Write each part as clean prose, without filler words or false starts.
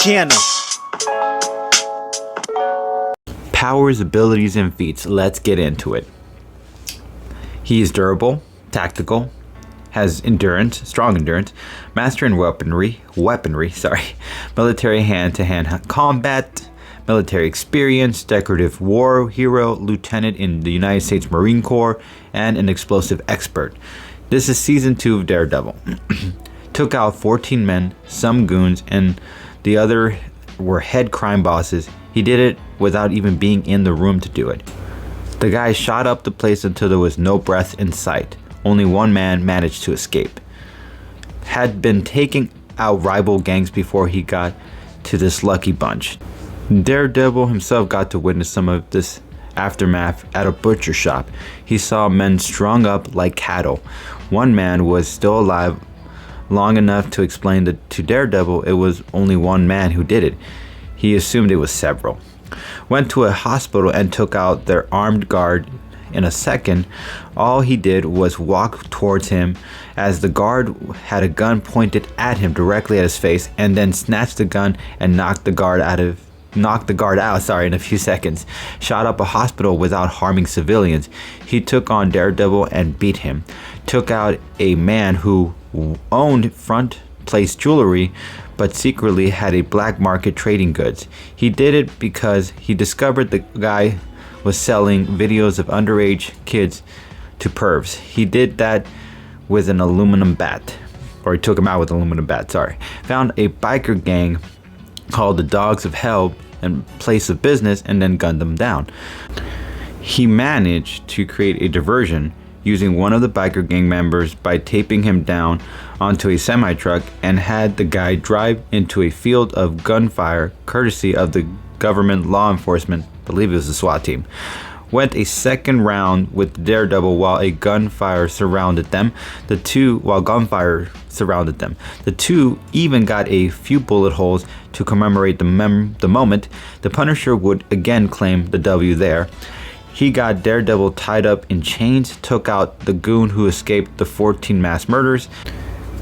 channel. Powers, abilities, and feats. Let's get into it. He is durable, tactical, has endurance, strong endurance, master in weaponry, military hand-to-hand combat, military experience, decorative war hero, lieutenant in the United States Marine Corps, and an explosive expert. This is season 2 of Daredevil. Took out 14 men, some goons, and the other were head crime bosses. He did it without even being in the room to do it. The guy shot up the place until there was no breath in sight. Only one man managed to escape. Had been taking out rival gangs before he got to this lucky bunch. Daredevil himself got to witness some of this aftermath at a butcher shop. He saw men strung up like cattle. One man was still alive long enough to explain that to Daredevil it was only one man who did it. He assumed it was several. Went to a hospital and took out their armed guard in a second. All he did was walk towards him as the guard had a gun pointed at him directly at his face, and then snatched the gun and knocked the guard out in a few seconds. Shot up a hospital without harming civilians. He took on Daredevil and beat him. Took out a man who owned front place jewelry but secretly had a black market trading goods. He did it because he discovered the guy was selling videos of underage kids to pervs. He did that with an aluminum bat, or he took him out with an aluminum bat, Found a biker gang called the Dogs of Hell and place of business, and then gunned them down. He managed to create a diversion using one of the biker gang members by taping him down onto a semi-truck, and had the guy drive into a field of gunfire courtesy of the government law enforcement. I believe it was the SWAT team. Went a second round with Daredevil while gunfire surrounded them. The two even got a few bullet holes to commemorate the moment. The Punisher would again claim the W there. He got Daredevil tied up in chains, took out the goon who escaped the 14 mass murders,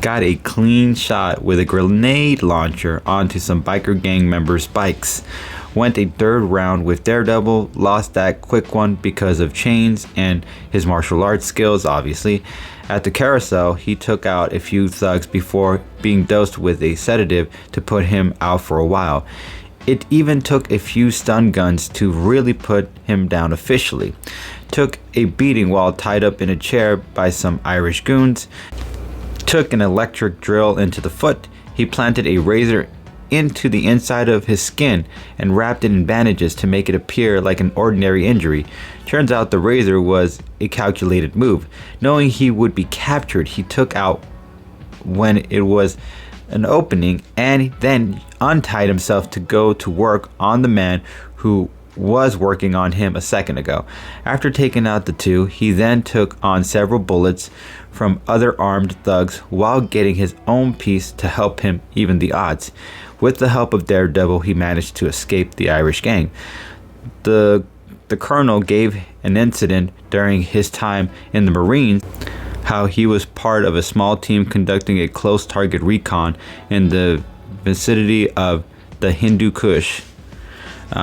got a clean shot with a grenade launcher onto some biker gang members' bikes. Went a third round with Daredevil, lost that quick one because of chains and his martial arts skills, obviously. At the carousel, he took out a few thugs before being dosed with a sedative to put him out for a while. It even took a few stun guns to really put him down officially. Took a beating while tied up in a chair by some Irish goons. Took an electric drill into the foot. He planted a razor into the inside of his skin and wrapped it in bandages to make it appear like an ordinary injury. Turns out the razor was a calculated move. Knowing he would be captured, he took out when it was an opening, and then untied himself to go to work on the man who was working on him a second ago. After taking out the two, he then took on several bullets from other armed thugs while getting his own piece to help him even the odds. With the help of Daredevil, he managed to escape the Irish gang. The colonel gave an incident during his time in the Marines, how he was part of a small team conducting a close target recon in the vicinity of the Hindu Kush.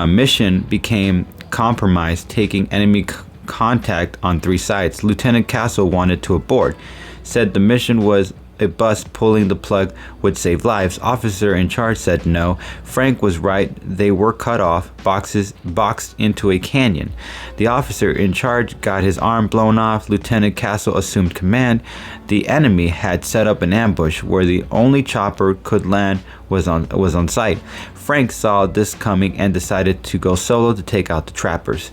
Mission became compromised, taking enemy contact on 3 sides. Lieutenant Castle wanted to abort, said the mission was a bust, pulling the plug would save lives. Officer in charge said no. Frank was right, they were cut off, boxed into a canyon. The officer in charge got his arm blown off. Lieutenant Castle assumed command. The enemy had set up an ambush where the only chopper could land was on site. Frank saw this coming and decided to go solo to take out the trappers.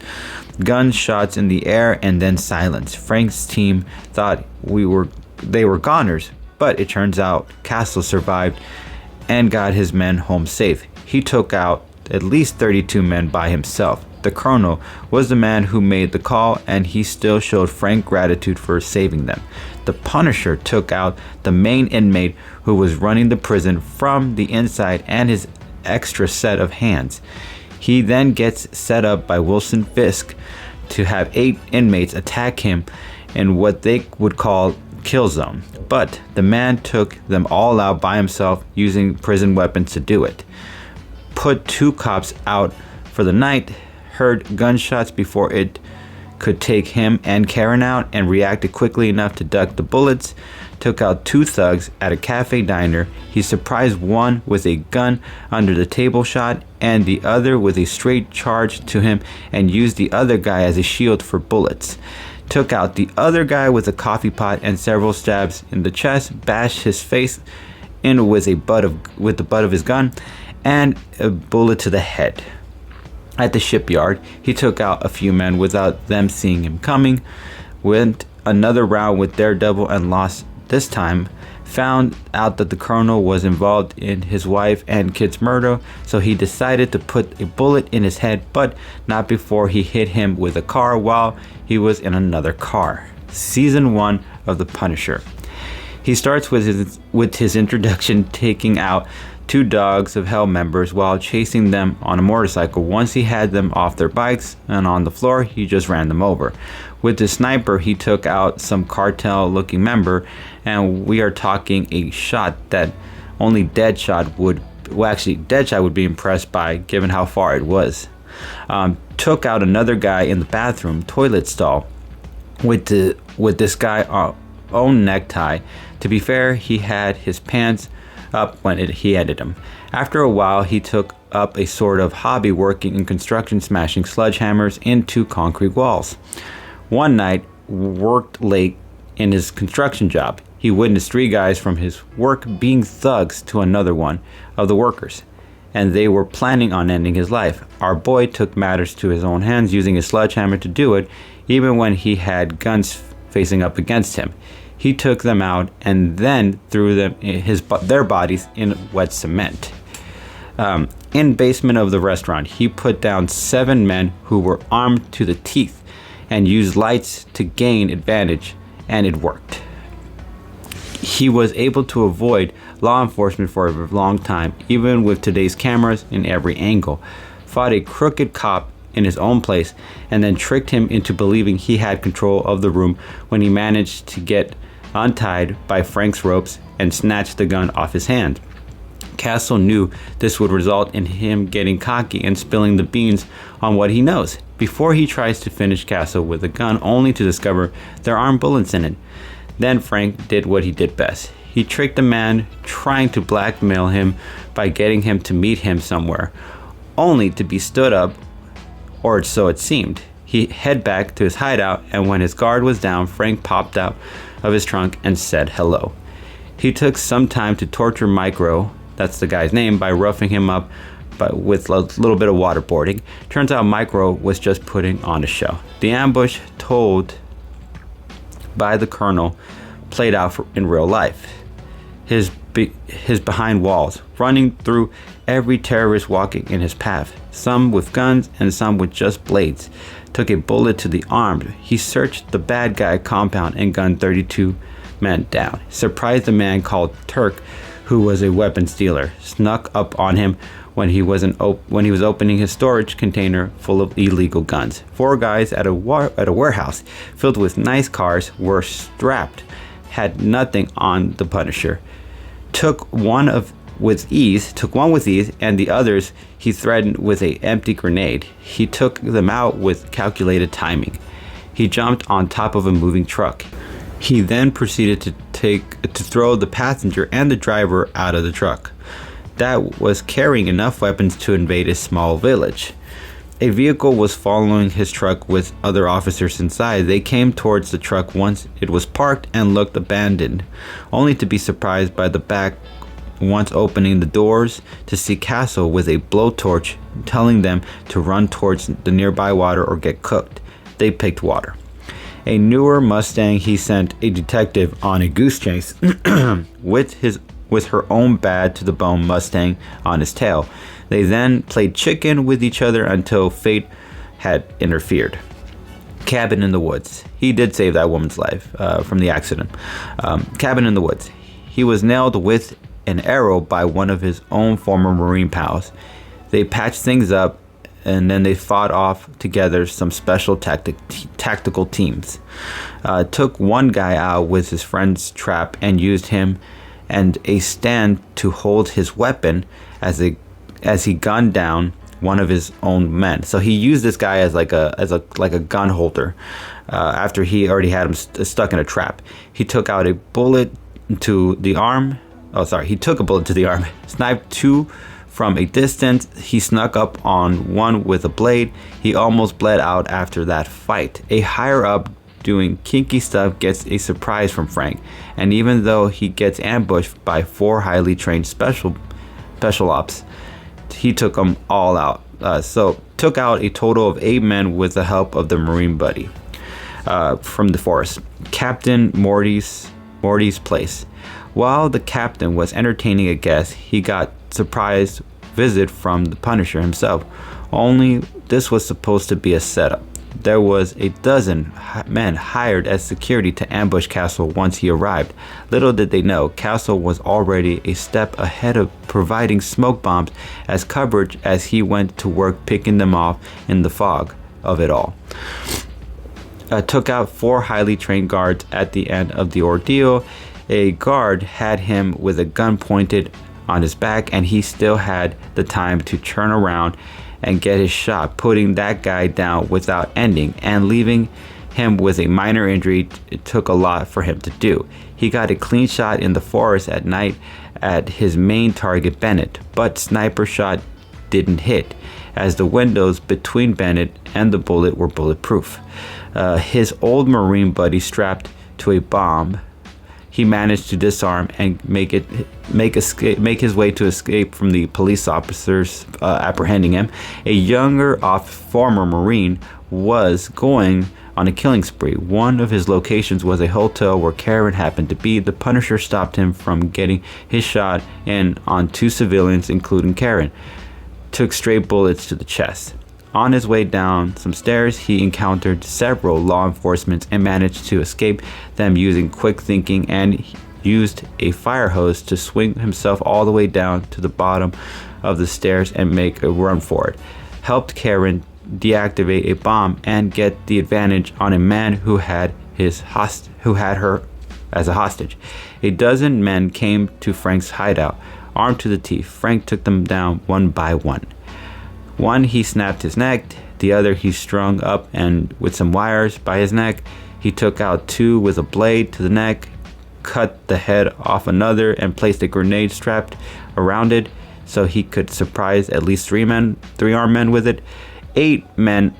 Gunshots in the air and then silence. Frank's team thought they were goners, but it turns out Castle survived and got his men home safe. He took out at least 32 men by himself. The colonel was the man who made the call, and he still showed Frank gratitude for saving them. The Punisher took out the main inmate who was running the prison from the inside and his extra set of hands. He then gets set up by Wilson Fisk to have 8 inmates attack him in what they would call kill zone, but the man took them all out by himself using prison weapons to do it. put 2 cops out for the night, heard gunshots before it could take him and Karen out, and reacted quickly enough to duck the bullets. Took out 2 thugs at a cafe diner. He surprised one with a gun under the table shot and the other with a straight charge to him, and used the other guy as a shield for bullets. Took out the other guy with a coffee pot and several stabs in the chest, bashed his face in with the butt of his gun, and a bullet to the head. At the shipyard, he took out a few men without them seeing him coming. Went another round with Daredevil and lost this time. Found out that the colonel was involved in his wife and kid's murder, so he decided to put a bullet in his head, but not before he hit him with a car while he was in another car. Season 1 of The Punisher. He starts with his introduction taking out 2 Dogs of Hell members while chasing them on a motorcycle. Once he had them off their bikes and on the floor, he just ran them over. With the sniper, he took out some cartel-looking member, and we are talking a shot that only Deadshot would be impressed by, given how far it was. Took out another guy in the bathroom toilet stall with this guy own necktie. To be fair, he had his pants up when he ended him. After a while, he took up a sort of hobby working in construction, smashing sledgehammers into concrete walls. One night, worked late in his construction job. He witnessed 3 guys from his work being thugs to another one of the workers, and they were planning on ending his life. Our boy took matters to his own hands, using a sledgehammer to do it, even when he had guns facing up against him. He took them out and then threw their bodies in wet cement. In basement of the restaurant, he put down 7 men who were armed to the teeth and used lights to gain advantage, and it worked. He was able to avoid law enforcement for a long time, even with today's cameras in every angle. Fought a crooked cop in his own place and then tricked him into believing he had control of the room when he managed to get untied by Frank's ropes and snatched the gun off his hand. Castle knew this would result in him getting cocky and spilling the beans on what he knows before he tries to finish Castle with a gun, only to discover there aren't bullets in it. Then Frank did what he did best. He tricked the man, trying to blackmail him by getting him to meet him somewhere, only to be stood up, or so it seemed. He head back to his hideout, and when his guard was down, Frank popped out of his trunk and said hello. He took some time to torture Micro, that's the guy's name, by roughing him up but with a little bit of waterboarding. Turns out Micro was just putting on a show. The ambush told by the colonel played out in real life. His behind walls, running through every terrorist walking in his path, some with guns and some with just blades. Took a bullet to the arm. He searched the bad guy compound and gunned 32 men down. Surprised a man called Turk, who was a weapons dealer. Snuck up on him when he was opening his storage container full of illegal guns. 4 guys at a warehouse filled with nice cars were strapped. Had nothing on the Punisher. Took one with ease, and the others he threatened with an empty grenade. He took them out with calculated timing. He jumped on top of a moving truck. He then proceeded to throw the passenger and the driver out of the truck that was carrying enough weapons to invade a small village. A vehicle was following his truck with other officers inside. They came towards the truck once it was parked and looked abandoned, only to be surprised by the back once opening the doors to see Castle with a blowtorch telling them to run towards the nearby water or get cooked. They picked water. A newer Mustang, he sent a detective on a goose chase with her own bad to the bone Mustang on his tail. They then played chicken with each other until fate had interfered. Cabin in the woods. He did save that woman's life from the accident. Cabin in the woods. He was nailed with an arrow by one of his own former Marine pals. They patched things up, and then they fought off together some special tactical teams. Took one guy out with his friend's trap and used him and a stand to hold his weapon as he gunned down one of his own men. So he used this guy as like a gun holder. After he already had him stuck in a trap, he took out a bullet to the arm. He took a bullet to the arm, sniped two from a distance. He snuck up on one with a blade. He almost bled out after that fight. A higher up doing kinky stuff gets a surprise from Frank, and even though he gets ambushed by 4 highly trained special ops, he took them all out. So took out a total of 8 men with the help of the Marine buddy from the forest. Captain Morty's place. While the captain was entertaining a guest, he got surprise visit from the Punisher himself. Only this was supposed to be a setup. There was a dozen men hired as security to ambush Castle once he arrived. Little did they know, Castle was already a step ahead of providing smoke bombs as coverage as he went to work picking them off in the fog of it all. Took out 4 highly trained guards at the end of the ordeal. A guard had him with a gun pointed on his back, and he still had the time to turn around and get his shot, putting that guy down without ending and leaving him with a minor injury. It took a lot for him to do. He got a clean shot in the forest at night at his main target, Bennett, but sniper shot didn't hit, as the windows between Bennett and the bullet were bulletproof. His old Marine buddy strapped to a bomb, he managed to disarm and make his way to escape from the police officers apprehending him. A younger former Marine was going on a killing spree. One of his locations was a hotel where Karen happened to be. The Punisher stopped him from getting his shot in on 2 civilians, including Karen. Took straight bullets to the chest. On his way down some stairs, he encountered several law enforcement and managed to escape them using quick thinking, and used a fire hose to swing himself all the way down to the bottom of the stairs and make a run for it. Helped Karen deactivate a bomb and get the advantage on a man who had her as a hostage. A dozen men came to Frank's hideout, armed to the teeth. Frank took them down one by one. One he snapped his neck, the other he strung up and with some wires by his neck. He took out 2 with a blade to the neck, cut the head off another, and placed a grenade strapped around it so he could surprise at least 3 armed men with it. 8 men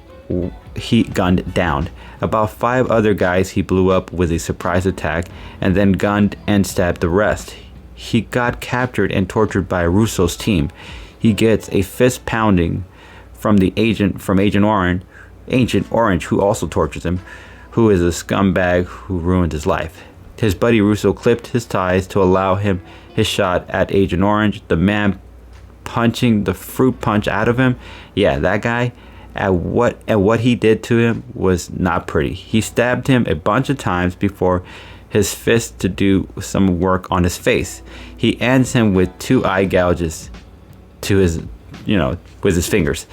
he gunned down. About 5 other guys he blew up with a surprise attack, and then gunned and stabbed the rest. He got captured and tortured by Russo's team. He gets a fist pounding from Agent Orange, who also tortures him, who is a scumbag who ruined his life. His buddy Russo clipped his ties to allow him his shot at Agent Orange. The man punching the fruit punch out of him, yeah, that guy, and what he did to him was not pretty. He stabbed him a bunch of times before his fist to do some work on his face. He ends him with 2 eye gouges to his, with his fingers.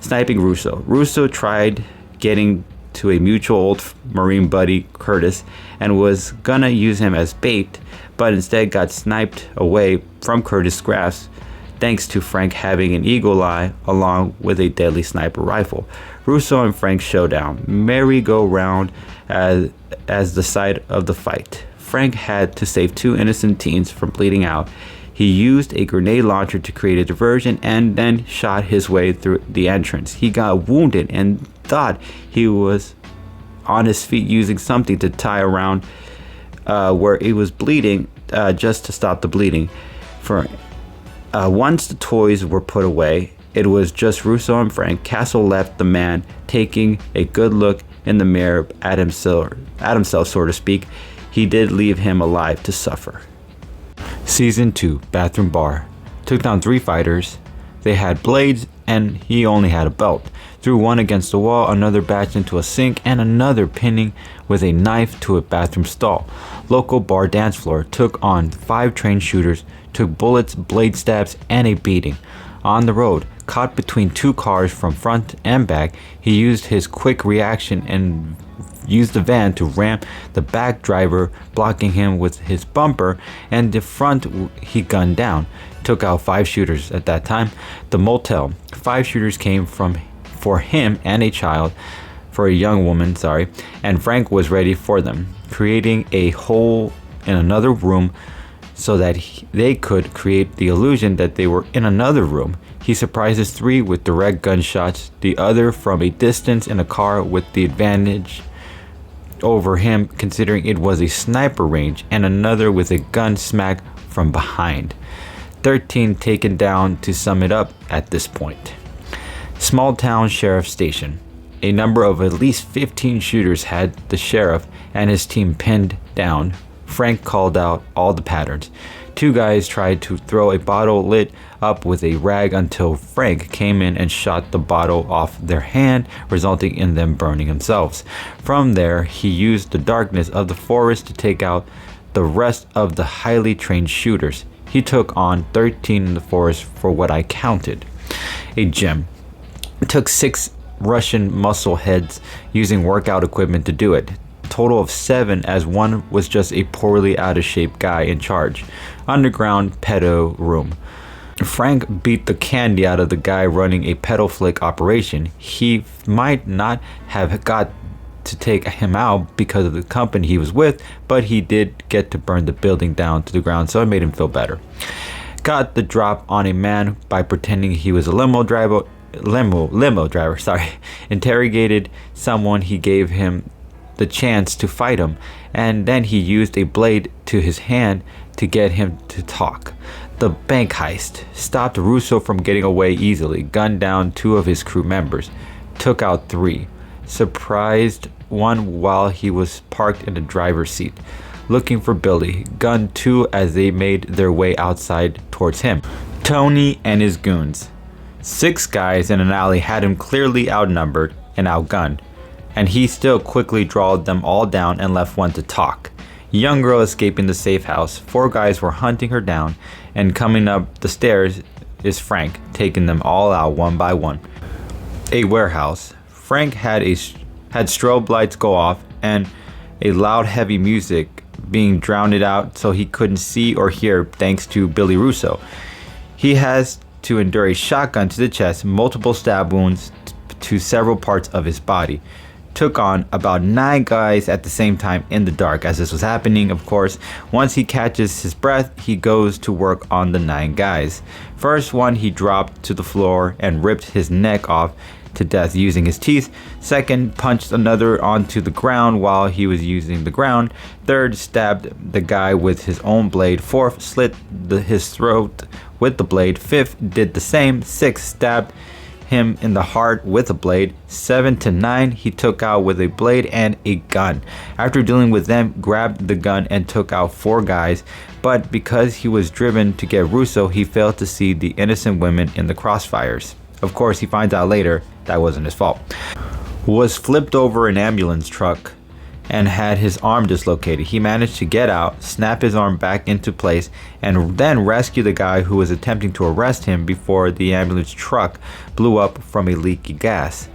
Sniping Russo. Russo tried getting to a mutual old Marine buddy, Curtis, and was gonna use him as bait, but instead got sniped away from Curtis' grasp thanks to Frank having an eagle eye along with a deadly sniper rifle. Russo and Frank showdown. Merry-go-round as the site of the fight. Frank had to save 2 innocent teens from bleeding out. He used a grenade launcher to create a diversion and then shot his way through the entrance. He got wounded and thought he was on his feet using something to tie around where he was bleeding just to stop the bleeding. Once the toys were put away, it was just Russo and Frank. Castle left the man taking a good look in the mirror at himself, so to speak. He did leave him alive to suffer. Season 2, Bathroom Bar. Took down 3 fighters. They had blades and he only had a belt. Threw one against the wall, another bashed into a sink, and another pinning with a knife to a bathroom stall. Local bar dance floor. Took on 5 trained shooters. Took bullets, blade stabs, and a beating. On the road, caught between 2 cars from front and back, he used his quick reaction and used the van to ram the back driver, blocking him with his bumper, and the front he gunned down. took out 5 shooters at that time. The motel, 5 shooters came for him and a child, for a young woman, and Frank was ready for them, creating a hole in another room so that they could create the illusion that they were in another room. He surprises 3 with direct gunshots, the other from a distance in a car with the advantage over him considering it was a sniper range, and another with a gun smack from behind. 13 taken down to sum it up at this point. Small town sheriff station. A number of at least 15 shooters had the sheriff and his team pinned down. Frank called out all the patterns. 2 guys tried to throw a bottle lit up with a rag until Frank came in and shot the bottle off their hand, resulting in them burning themselves. From there, he used the darkness of the forest to take out the rest of the highly trained shooters. He took on 13 in the forest for what I counted. A gym. It took 6 Russian muscle heads using workout equipment to do it. Total of 7, as one was just a poorly out of shape guy in charge. Underground pedo room. Frank beat the candy out of the guy running a pedal flick operation. He might not have got to take him out because of the company he was with, but he did get to burn the building down to the ground, so it made him feel better. Got the drop on a man by pretending he was a limo driver. Interrogated someone, he gave him the chance to fight him, and then he used a blade to his hand to get him to talk. The bank heist. Stopped Russo from getting away easily. Gunned down 2 of his crew members. Took out 3. Surprised one while he was parked in the driver's seat. Looking for Billy. Gunned 2 as they made their way outside towards him. Tony and his goons. 6 guys in an alley had him clearly outnumbered and outgunned, and he still quickly drawled them all down and left one to talk. Young girl escaping the safe house. 4 guys were hunting her down, and coming up the stairs is Frank, taking them all out one by one. A warehouse. Frank had strobe lights go off and a loud heavy music being drowned out so he couldn't see or hear thanks to Billy Russo. He has to endure a shotgun to the chest, multiple stab wounds to several parts of his body. Took on about 9 guys at the same time in the dark. As this was happening, of course, once he catches his breath, he goes to work on the 9 guys. First one he dropped to the floor and ripped his neck off to death using his teeth. Second, punched another onto the ground while he was using the ground. Third, stabbed the guy with his own blade. Fourth, slit his throat with the blade. Fifth, did the same. Sixth, stabbed him in the heart with a blade. 7 to 9 he took out with a blade and a gun. After dealing with them, grabbed the gun and took out 4 guys, but because he was driven to get Russo, he failed to see the innocent women in the crossfires. Of course, he finds out later that wasn't his fault. Was flipped over an ambulance truck and had his arm dislocated. He managed to get out, snap his arm back into place, and then rescue the guy who was attempting to arrest him before the ambulance truck blew up from a leaky gas.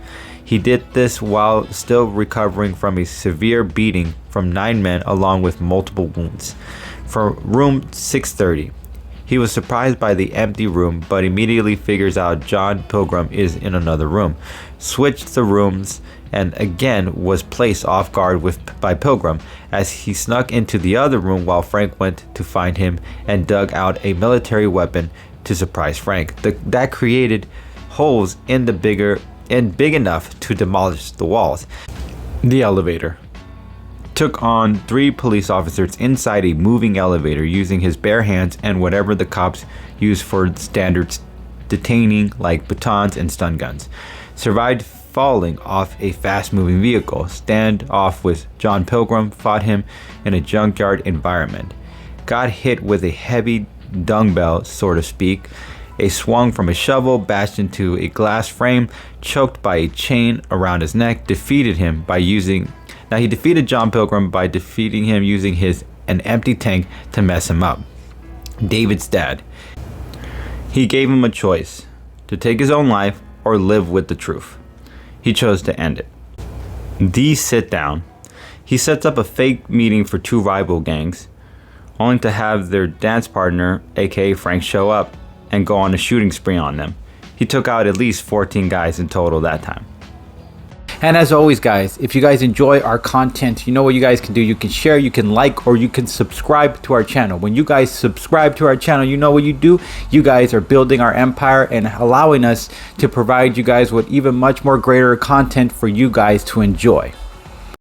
He did this while still recovering from a severe beating from 9 men along with multiple wounds. From room 630. He was surprised by the empty room, but immediately figures out John Pilgrim is in another room. Switched the rooms and again was placed off guard by Pilgrim as he snuck into the other room while Frank went to find him and dug out a military weapon to surprise Frank. That created holes in the big enough to demolish the walls. The elevator. Took on 3 police officers inside a moving elevator using his bare hands and whatever the cops use for standard detaining like batons and stun guns. Survived falling off a fast-moving vehicle. Standoff with John Pilgrim, fought him in a junkyard environment. Got hit with a heavy dumbbell, so to speak. A swung from a shovel, bashed into a glass frame, choked by a chain around his neck. He defeated John Pilgrim by defeating him using an empty tank to mess him up. David's dad. He gave him a choice, to take his own life or live with the truth. He chose to end it. The sit down. He sets up a fake meeting for 2 rival gangs, only to have their dance partner, aka Frank, show up and go on a shooting spree on them. He took out at least 14 guys in total that time. And as always, guys, if you guys enjoy our content, you know what you guys can do. You can share, you can like, or you can subscribe to our channel. When you guys subscribe to our channel, you know what you do. You guys are building our empire and allowing us to provide you guys with even much more greater content for you guys to enjoy.